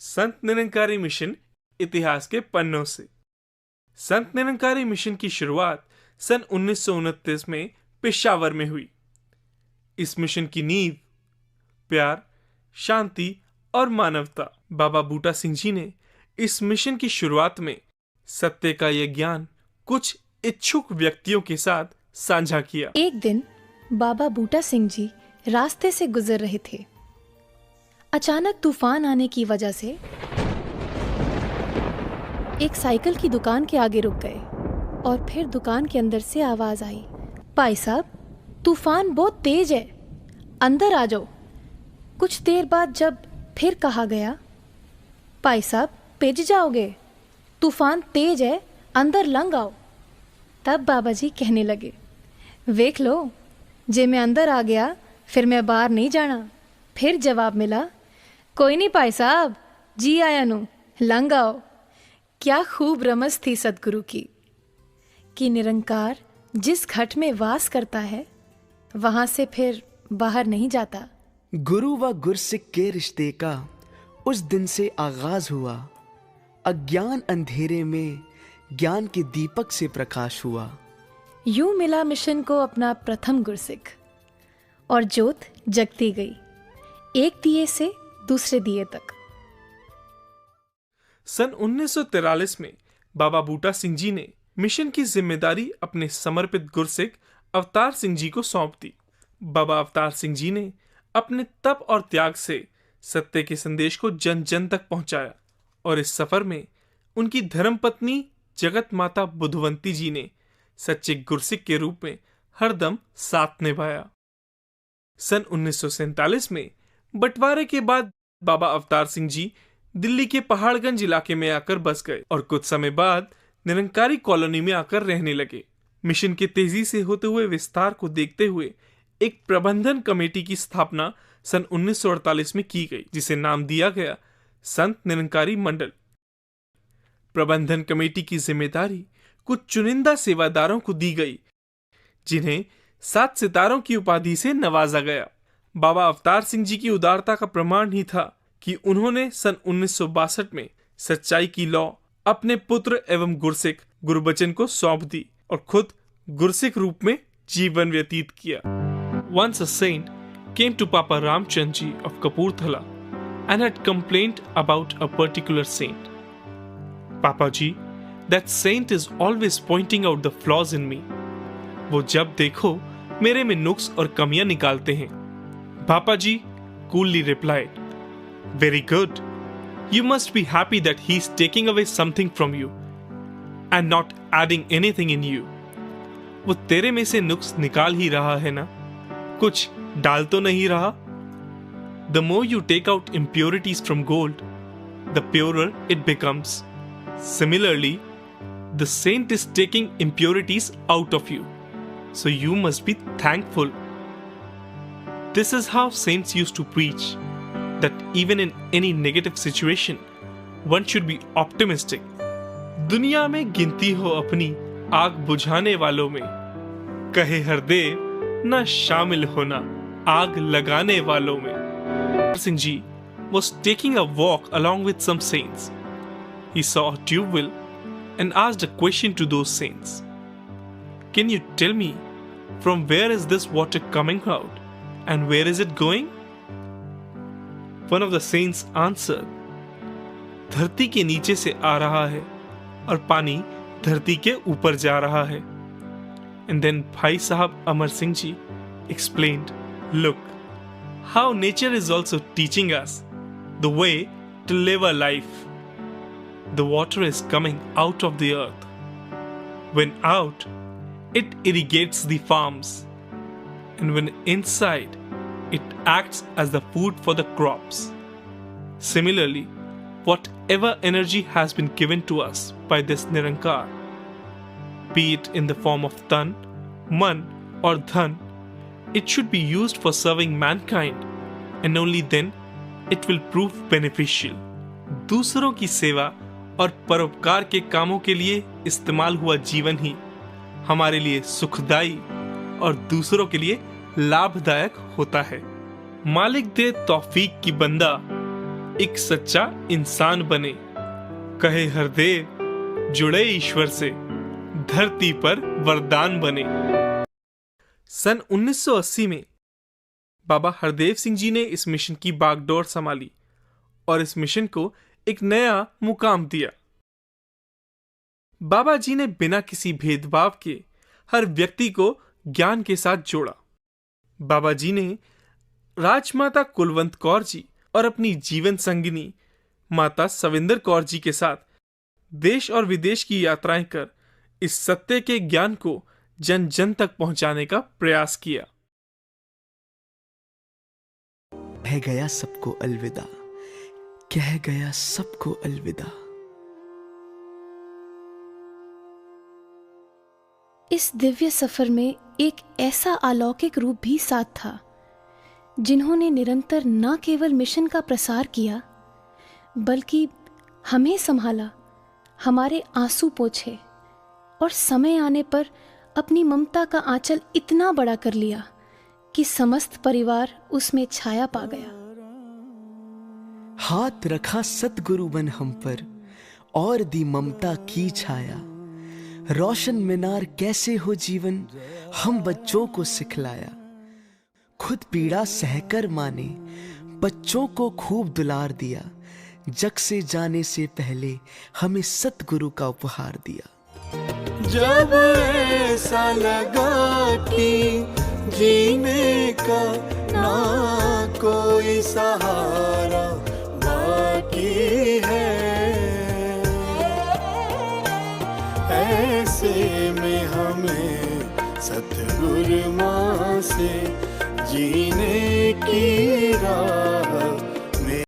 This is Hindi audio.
संत निरंकारी मिशन इतिहास के पन्नों से। संत निरंकारी मिशन की शुरुआत सन 1929 में पेशावर में हुई। इस मिशन की नींव प्यार, शांति और मानवता। बाबा बूटा सिंह जी ने इस मिशन की शुरुआत में सत्य का यह ज्ञान कुछ इच्छुक व्यक्तियों के साथ साझा किया। एक दिन बाबा बूटा सिंह जी रास्ते से गुजर रहे थे। अचानक तूफान आने की वजह से एक साइकिल की दुकान के आगे रुक गए और फिर दुकान के अंदर से आवाज आई, भाई साहब, तूफान बहुत तेज है, अंदर आ जाओ। कुछ देर बाद जब फिर कहा गया, भाई साहब, भिज जाओगे, तूफान तेज है, अंदर लंघ आओ। तब बाबा जी कहने लगे, वेख लो, जे मैं अंदर आ गया फिर मैं बाहर नहीं जाना। फिर जवाब मिला, कोई नहीं भाई साहब, जी आया नू, लंघ आओ। क्या खूब रमज थी सदगुरु की कि निरंकार जिस घट में वास करता है वहां से फिर बाहर नहीं जाता। गुरु व गुरसिक के रिश्ते का उस दिन से आगाज हुआ। अज्ञान अंधेरे में ज्ञान के दीपक से प्रकाश हुआ। यूं मिला मिशन को अपना प्रथम गुरसिक और ज्योत जगती गई, एक दिए से दूसरे दिए तक। सन 1943 में बाबा बूटा सिंह जी ने मिशन की जिम्मेदारी अपने समर्पित गुरसिक अवतार सिंह जी को सौंप दी। बाबा अवतार सिंह जी ने अपने तप और त्याग से सत्य के संदेश को जन जन तक पहुंचाया और इस सफर में उनकी धर्मपत्नी जगत माता बुधवंती जी ने सच्चे गुरसिक के रूप में हरदम साथ निभाया। सन 1947 में बंटवारे के बाद बाबा अवतार सिंह जी दिल्ली के पहाड़गंज इलाके में आकर बस गए और कुछ समय बाद निरंकारी कॉलोनी में आकर रहने लगे। मिशन के तेजी से होते हुए विस्तार को देखते हुए एक प्रबंधन कमेटी की स्थापना सन 1948 में की गई, जिसे नाम दिया गया संत निरंकारी मंडल। प्रबंधन कमेटी की जिम्मेदारी कुछ चुनिंदा सेवादारों को दी गई, जिन्हें 7 सितारों की उपाधि से नवाजा गया। बाबा अवतार सिंह जी की उदारता का प्रमाण ही था कि उन्होंने सन 1962 में सच्चाई की लौ अपने पुत्र एवं गुरसिक गुरबचन को सौंप दी और खुद गुरसिक रूप में जीवन व्यतीत किया। Once a saint came to Papa Ramchand ji of Kapurthala and had complained about a particular saint. Papa ji, that saint is always pointing out the flaws in me. वो जब देखो मेरे में नुक्स और कमियां निकालते हैं। Papa ji coolly replied, very good. You must be happy that he is taking away something from you and not adding anything in you. वो तेरे में से नुक्स निकाल ही रहा है ना, कुछ डाल तो नहीं रहा। The more you take out impurities from gold, the purer it becomes. Similarly, the saint is taking impurities out of you, so you must be thankful. This is how saints used to preach, that even in any negative situation, one should be optimistic. दुनिया में गिनती हो अपनी आग बुझाने वालों में, कहे हरदेव न शामिल होना आग लगाने वालों में। Singh ji was taking a walk along with some saints. He saw a tube well and asked a question to those saints. Can you tell me from where is this water coming out and where is it going? One of the saints answered, धरती के नीचे से आ रहा है और पानी धरती के ऊपर जा रहा है। And then Bhai Sahab Amar Singh ji explained, look, how nature is also teaching us the way to live a life. The water is coming out of the earth. When out, it irrigates the farms. And when inside, it acts as the food for the crops. Similarly, whatever energy has been given to us by this Nirankar, be it in the form of tan, man or dhan, it should be used for serving mankind and only then it will prove beneficial. दूसरों की सेवा और परोपकार के कामों के लिए इस्तेमाल हुआ जीवन ही हमारे लिए सुखदायी और दूसरों के लिए लाभदायक होता है। मालिक दे तौफीक की बंदा, एक सच्चा इंसान बने। कहे हरदेव जुड़े ईश्वर से, धरती पर वरदान बने। सन 1980 में बाबा हरदेव सिंह जी ने इस मिशन की बागडोर संभाली और इस मिशन को एक नया मुकाम दिया। बाबा जी ने बिना किसी भेदभाव के हर व्यक्ति को ज्ञान के साथ जोड़ा। बाबा जी ने राजमाता कुलवंत कौर जी और अपनी जीवन संगिनी माता सविंदर कौर जी के साथ देश और विदेश की यात्राएं कर इस सत्य के ज्ञान को जन जन तक पहुंचाने का प्रयास किया। कह गया सबको अलविदा, कह गया सबको अलविदा। इस दिव्य सफर में एक ऐसा अलौकिक रूप भी साथ था, जिन्होंने निरंतर न केवल मिशन का प्रसार किया, बल्कि हमें संभाला, हमारे आंसू पोंछे और समय आने पर अपनी ममता का आंचल इतना बड़ा कर लिया कि समस्त परिवार उसमें छाया पा गया। हाथ रखा सतगुरु बन हम पर और दी ममता की छाया। रोशन मीनार कैसे हो जीवन हम बच्चों को सिखलाया। खुद पीड़ा सहकर माने बच्चों को खूब दुलार दिया। जग से जाने से पहले हमें सतगुरु का उपहार दिया। जब ऐसा लगा कि जीने का ना कोई सहारा बाकी है, ऐसे में हमें सतगुरु माँ से जीने की राह